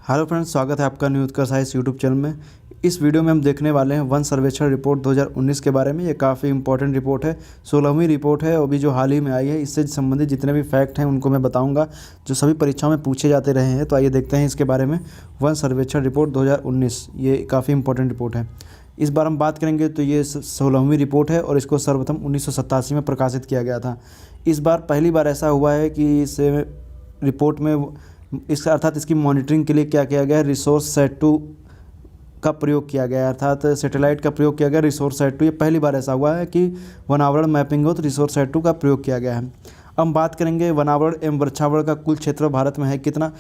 Hello friends, स्वागत है आपका न्यूज़ का साइंस यूट्यूब चैनल में। इस वीडियो में हम देखने वाले हैं वन सर्वेक्षण रिपोर्ट 2019 के बारे में। ये काफ़ी इंपॉर्टेंट रिपोर्ट है, 16वीं रिपोर्ट है और अभी जो हाल ही में आई है। इससे संबंधित जितने भी फैक्ट हैं उनको मैं बताऊंगा, जो सभी परीक्षाओं में पूछे जाते रहे हैं। तो आइए देखते हैं इसके बारे में। वन सर्वेक्षण रिपोर्ट 2019 ये काफ़ी इंपॉर्टेंट रिपोर्ट है। इस बार हम बात करेंगे तो ये 16वीं रिपोर्ट है और इसको सर्वप्रथम 1987 में प्रकाशित किया गया था। इस बार पहली बार ऐसा हुआ है कि इस रिपोर्ट में इसका अर्थात इसकी मॉनिटरिंग के लिए क्या किया गया है, रिसोर्स सेट 2 का प्रयोग किया गया है, अर्थात सैटेलाइट का प्रयोग किया गया रिसोर्स सेट 2। ये पहली बार ऐसा हुआ है कि वनावरण मैपिंग हो तो रिसोर्स सेट 2 का प्रयोग किया गया है। अब हम बात करेंगे वनावरण एवं वृक्षावरण का कुल क्षेत्र भारत में है कितना,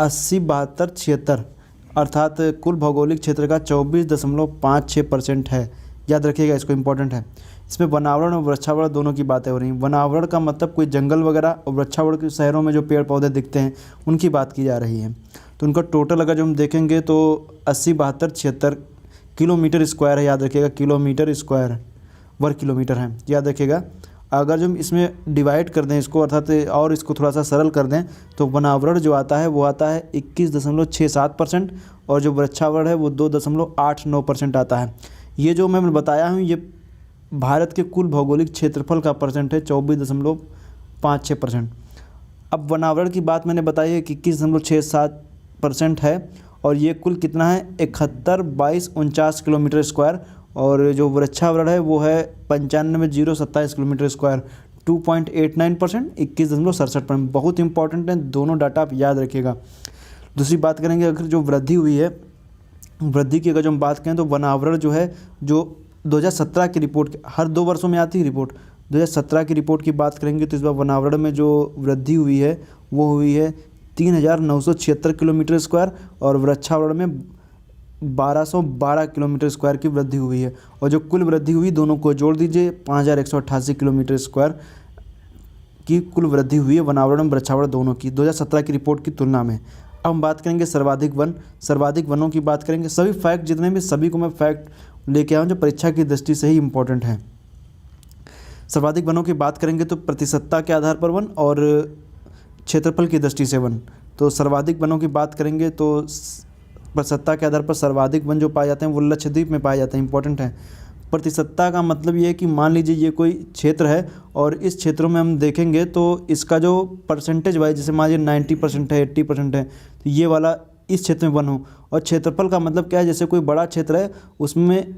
80/72/76, अर्थात कुल भौगोलिक क्षेत्र का 24.56% है। याद रखिएगा, इसको इंपॉर्टेंट है। इसमें वनावरण और वृक्षावरण दोनों की बातें हो रही हैं। वनावरण का मतलब कोई जंगल वगैरह, और वृक्षावरण के शहरों में जो पेड़ पौधे दिखते हैं उनकी बात की जा रही है। तो उनका टोटल अगर जो हम देखेंगे तो 80/72/76 किलोमीटर स्क्वायर है। याद रखिएगा, किलोमीटर स्क्वायर वर्ग किलोमीटर है, याद रखिएगा। अगर जो हम इसमें डिवाइड कर दें इसको, अर्थात और इसको थोड़ा सा सरल कर दें, तो वनावरण जो आता है वो आता है 21.67% और जो वृक्षावरण है वो 2.89% आता है। ये जो मैं बताया हूँ ये भारत के कुल भौगोलिक क्षेत्रफल का परसेंट है, 24.56%। अब वनावरण की बात मैंने बताई है कि 21.67% है और ये कुल कितना है, 71/2249 किलोमीटर स्क्वायर। और जो वृक्षावरण है वो है 95,027 किलोमीटर स्क्वायर, 2.89%, 21.67%। बहुत इंपॉर्टेंट है, दोनों डाटा आप याद रखिएगा। दूसरी बात करेंगे, अगर जो वृद्धि हुई है, वृद्धि की अगर जो हम बात करें तो वनावरण जो है, जो 2017 की रिपोर्ट, हर 2 वर्षों में आती है रिपोर्ट, 2017 की रिपोर्ट की बात करेंगे तो इस बार वनावरण में जो वृद्धि हुई है वो हुई है 3,976 किलोमीटर स्क्वायर और वृक्षावरण में 1,212 किलोमीटर स्क्वायर की वृद्धि हुई है। और जो कुल वृद्धि हुई, दोनों को जोड़ दीजिए, 5,188 किलोमीटर स्क्वायर की कुल वृद्धि हुई है वनावरण और वृक्षावरण दोनों की 2017 की रिपोर्ट की तुलना में। अब हम बात करेंगे सर्वाधिक वनों की बात करेंगे। सभी फैक्ट जितने भी, सभी को मैं फैक्ट लेके आऊँ जो परीक्षा की दृष्टि से ही इम्पोर्टेंट है। सर्वाधिक वनों की बात करेंगे तो प्रतिशतता के आधार पर वन और क्षेत्रफल की दृष्टि से वन। तो सर्वाधिक वनों की बात करेंगे तो प्रतिशतता के आधार पर सर्वाधिक वन जो पाए जाते हैं वो लक्षद्वीप में पाए जाते हैं, इंपॉर्टेंट है। प्रतिशतता का मतलब ये है कि मान लीजिए ये कोई क्षेत्र है और इस क्षेत्रों में हम देखेंगे तो इसका जो परसेंटेज वाइज, जैसे मान लीजिए 90% है, 80% है, तो ये वाला इस क्षेत्र में वन हो। और क्षेत्रफल का मतलब क्या है, जैसे कोई बड़ा क्षेत्र है उसमें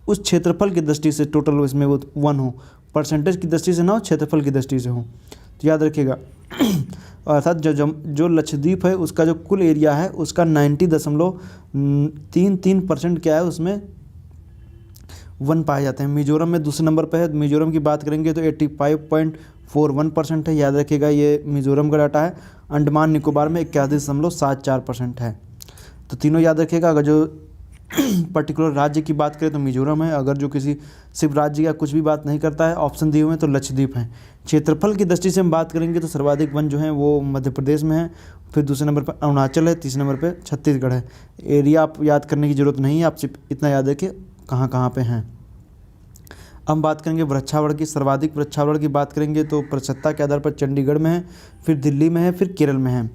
उस क्षेत्रफल की दृष्टि से टोटल इसमें वो वन हो, परसेंटेज की दृष्टि से ना हो, क्षेत्रफल की दृष्टि से हो। तो याद रखिएगा। अर्थात जो लक्षद्वीप है उसका जो कुल एरिया है उसका 90.33% क्या है, उसमें वन पाए जाते हैं। मिजोरम में दूसरे नंबर पर है। मिजोरम की बात करेंगे तो 85.41% है, याद रखिएगा, ये मिजोरम का डाटा है। अंडमान निकोबार में 81.74% है। तो तीनों याद रखिएगा। अगर जो पर्टिकुलर राज्य की बात करें तो मिजोरम है, अगर जो किसी सिर्फ राज्य या कुछ भी बात नहीं करता है, ऑप्शन दिए हुए हैं, तो लक्षद्वीप है। क्षेत्रफल की दृष्टि से हम बात करेंगे तो सर्वाधिक वन जो हैं वो मध्य प्रदेश में है, फिर दूसरे नंबर पर अरुणाचल है, तीसरे नंबर पर छत्तीसगढ़ है। एरिया आप याद करने की ज़रूरत नहीं है, आप सिर्फ इतना याद रखिए कहाँ कहाँ पे हैं। अब बात करेंगे वृक्षावरण की। सर्वाधिक वृक्षावरण की बात करेंगे तो प्रतिशतता के आधार पर चंडीगढ़ में है, फिर दिल्ली में है, फिर केरल में है।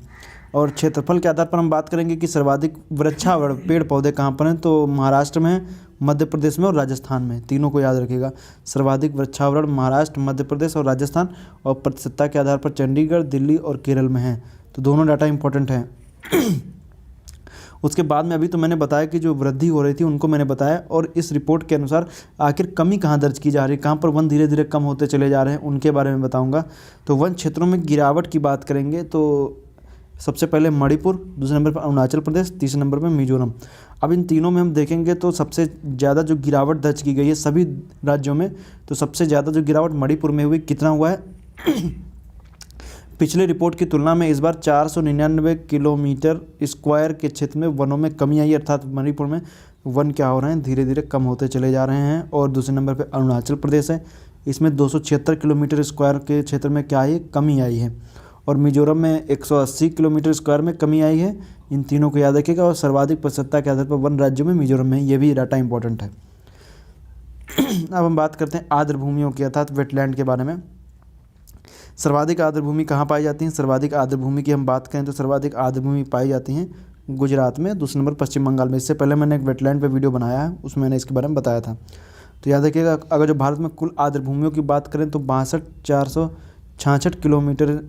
और क्षेत्रफल के आधार पर हम बात करेंगे कि सर्वाधिक वृक्षावरण पेड़ पौधे कहाँ पर हैं, तो महाराष्ट्र में है, मध्य प्रदेश में और राजस्थान में। तीनों को याद रखिएगा, सर्वाधिक वृक्षावरण महाराष्ट्र, मध्य प्रदेश और राजस्थान, और प्रतिशतता के आधार पर चंडीगढ़, दिल्ली और केरल में है। तो दोनों डाटा इंपॉर्टेंट हैं। उसके बाद में अभी तो मैंने बताया कि जो वृद्धि हो रही थी उनको मैंने बताया, और इस रिपोर्ट के अनुसार आखिर कमी कहाँ दर्ज की जा रही है, कहाँ पर वन धीरे धीरे कम होते चले जा रहे हैं, उनके बारे में बताऊंगा। तो वन क्षेत्रों में गिरावट की बात करेंगे तो सबसे पहले मणिपुर, दूसरे नंबर पर अरुणाचल प्रदेश, तीसरे नंबर पर मिजोरम। अब इन तीनों में हम देखेंगे तो सबसे ज़्यादा जो गिरावट दर्ज की गई है सभी राज्यों में, तो सबसे ज़्यादा जो गिरावट मणिपुर में हुई, कितना हुआ है पिछले रिपोर्ट की तुलना में इस बार 499 किलोमीटर स्क्वायर के क्षेत्र में वनों में कमी आई, अर्थात मणिपुर में वन क्या हो रहे हैं, धीरे धीरे कम होते चले जा रहे हैं। और दूसरे नंबर पर अरुणाचल प्रदेश है, इसमें 276 किलोमीटर स्क्वायर के क्षेत्र में क्या आई, कमी आई है। और मिजोरम में 180 किलोमीटर स्क्वायर में कमी आई है। इन तीनों को याद रखिएगा। और सर्वाधिक प्रतिशतता के आधार पर वन राज्यों में मिजोरम में, ये भी डाटा इंपॉर्टेंट है। अब हम बात करते हैं आर्द्र भूमियों की, अर्थात वेटलैंड के बारे में। सर्वाधिक आर्द्र भूमि कहाँ पाई जाती हैं? सर्वाधिक आर्द्र भूमि की हम बात करें तो सर्वाधिक आर्द्र भूमि पाई जाती हैं गुजरात में, दूसरे नंबर पश्चिम बंगाल में। इससे पहले मैंने एक वेटलैंड पे वीडियो बनाया है, उसमें मैंने इसके बारे में बताया था। तो याद रखिएगा, अगर जो भारत में कुल आर्द्र भूमियों की बात करें तो 62,466 किलोमीटर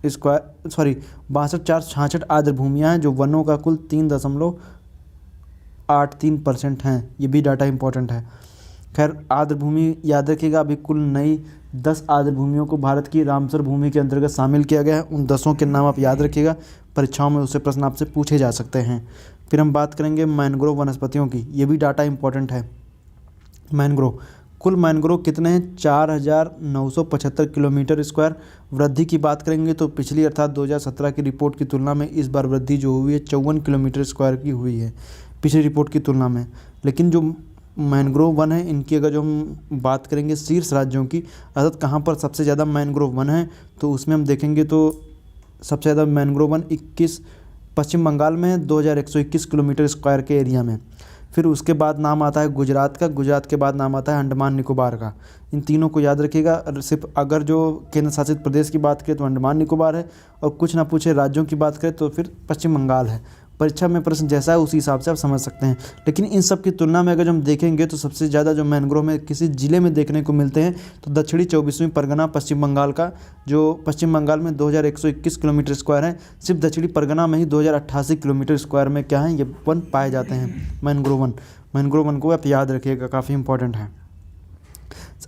स्क्वायर 62,466 आर्द्र भूमियाँ हैं, जो वनों का कुल 3.83% हैं। ये भी डाटा इंपॉर्टेंट है। खैर, आर्द्र भूमि याद रखिएगा, अभी कुल नई 10 आर्द्र भूमियों को भारत की रामसर भूमि के अंतर्गत शामिल किया गया है। उन 10 के नाम आप याद रखिएगा, परीक्षाओं में उससे प्रश्न आपसे पूछे जा सकते हैं। फिर हम बात करेंगे मैंग्रोव वनस्पतियों की, ये भी डाटा इंपॉर्टेंट है। मैंग्रोव, कुल मैंग्रोव कितने हैं? 4,975 किलोमीटर स्क्वायर। वृद्धि की बात करेंगे तो पिछली अर्थात 2017 की रिपोर्ट की तुलना में इस बार वृद्धि जो हुई है 54 किलोमीटर स्क्वायर की हुई है पिछली रिपोर्ट की तुलना में। लेकिन जो मैंग्रोव वन है, इनकी अगर जो हम बात करेंगे शीर्ष राज्यों की, अर्थात कहाँ पर सबसे ज़्यादा मैंग्रोव वन है, तो उसमें हम देखेंगे तो सबसे ज़्यादा मैंग्रोव वन 21 पश्चिम बंगाल में है, 2121 किलोमीटर स्क्वायर के एरिया में। फिर उसके बाद नाम आता है गुजरात का, गुजरात के बाद नाम आता है अंडमान निकोबार का। इन तीनों को याद रखिएगा। सिर्फ अगर जो केंद्र शासित प्रदेश की बात करें तो अंडमान निकोबार है, और कुछ ना पूछे राज्यों की बात करें तो फिर पश्चिम बंगाल है। परीक्षा में प्रश्न जैसा है उसी हिसाब से आप समझ सकते हैं। लेकिन इन सब की तुलना में अगर हम देखेंगे तो सबसे ज़्यादा जो मैंग्रोव में किसी ज़िले में देखने को मिलते हैं तो दक्षिणी 24वीं परगना पश्चिम बंगाल का, जो पश्चिम बंगाल में 2121 किलोमीटर स्क्वायर है। सिर्फ दक्षिणी परगना में ही 2088 किलोमीटर स्क्वायर में क्या है, ये वन पाए जाते हैं, मैंग्रोव वन। मैंग्रोव वन को आप याद रखिएगा, काफ़ी इंपॉर्टेंट है।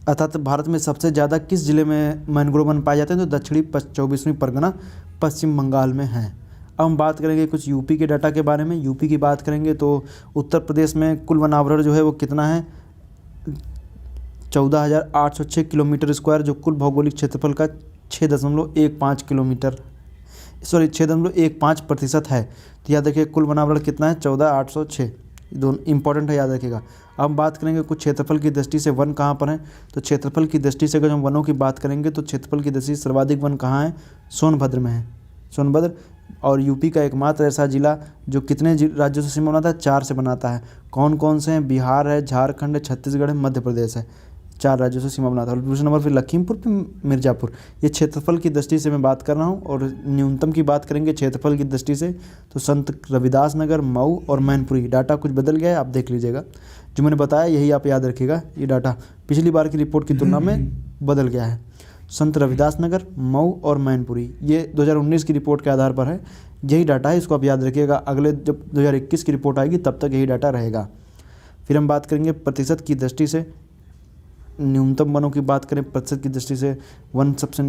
अर्थात भारत में सबसे ज़्यादा किस जिले में मैंग्रोव वन पाए जाते हैं, तो दक्षिणी 24वीं परगना पश्चिम बंगाल में है। अब हम बात करेंगे कुछ यूपी के डाटा के बारे में। यूपी की बात करेंगे तो उत्तर प्रदेश में कुल वन आवरण जो है वो कितना है, 14,806 किलोमीटर स्क्वायर, जो कुल भौगोलिक क्षेत्रफल का 6.15% है। तो याद रखिए कुल वन आवरण कितना है, 14,806। दोनों इंपॉर्टेंट है, याद रखिएगा। अब हम बात करेंगे कुछ क्षेत्रफल की दृष्टि से वन कहाँ पर है। तो क्षेत्रफल की दृष्टि से अगर हम वनों की बात करेंगे तो क्षेत्रफल की दृष्टि से सर्वाधिक वन कहाँ है, सोनभद्र में है, सोनभद्र। और यूपी का एकमात्र ऐसा जिला जो कितने राज्यों से सीमा बनाता है, 4 से बनाता है। कौन कौन से हैं, बिहार है, झारखंड है, छत्तीसगढ़ है, मध्य प्रदेश है। 4 राज्यों से सीमा बनाता है। और दूसरे नंबर फिर लखीमपुर, फिर मिर्ज़ापुर। ये क्षेत्रफल की दृष्टि से मैं बात कर रहा हूँ। और न्यूनतम की बात करेंगे क्षेत्रफल की दृष्टि से तो संत रविदास नगर, मऊ और मैनपुरी। डाटा कुछ बदल गया है, आप देख लीजिएगा। जो मैंने बताया यही आप याद रखिएगा, ये डाटा पिछली बार की रिपोर्ट की तुलना में बदल गया है। संत रविदास नगर, मऊ और मैनपुरी, ये 2019 की रिपोर्ट के आधार पर है। यही डाटा है, इसको आप याद रखिएगा। अगले जब 2021 की रिपोर्ट आएगी तब तक यही डाटा रहेगा। फिर हम बात करेंगे प्रतिशत की दृष्टि से। न्यूनतम वनों की बात करें प्रतिशत की दृष्टि से, वन सबसे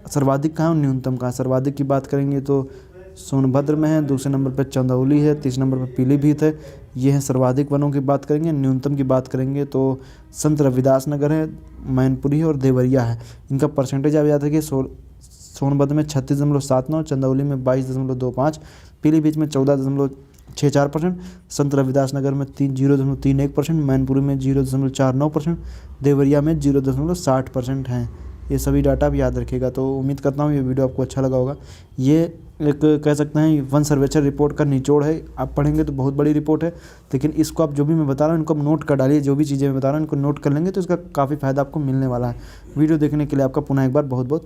सर्वाधिक कहाँ है, न्यूनतम कहाँ। सर्वाधिक की बात करेंगे तो सोनभद्र में है, दूसरे नंबर पर चंदौली है, तीसरे नंबर पर पीलीभीत है। ये है सर्वाधिक वनों की बात करेंगे। न्यूनतम की बात करेंगे तो संत रविदास नगर है, मैनपुरी है और देवरिया है। इनका परसेंटेज आप याद रखिए, सोनभद्र में 36.79, चंदौली में 22.25, पीलीभीत में 14.64%, संत रविदास नगर में 0.31%, मैनपुरी में 0.49%, देवरिया में 0.60% हैं। ये सभी डाटा आप याद रखिएगा। तो उम्मीद करता हूँ ये वीडियो आपको अच्छा लगा होगा। ये एक कह सकते हैं वन सर्वेक्षण रिपोर्ट का निचोड़ है। आप पढ़ेंगे तो बहुत बड़ी रिपोर्ट है, लेकिन इसको आप जो भी मैं बता रहा हूँ इनको आप नोट कर डालिए। जो भी चीज़ें मैं बता रहा हूँ इनको नोट कर लेंगे तो इसका काफ़ी फ़ायदा आपको मिलने वाला है। वीडियो देखने के लिए आपका पुनः एक बार बहुत बहुत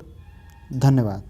धन्यवाद।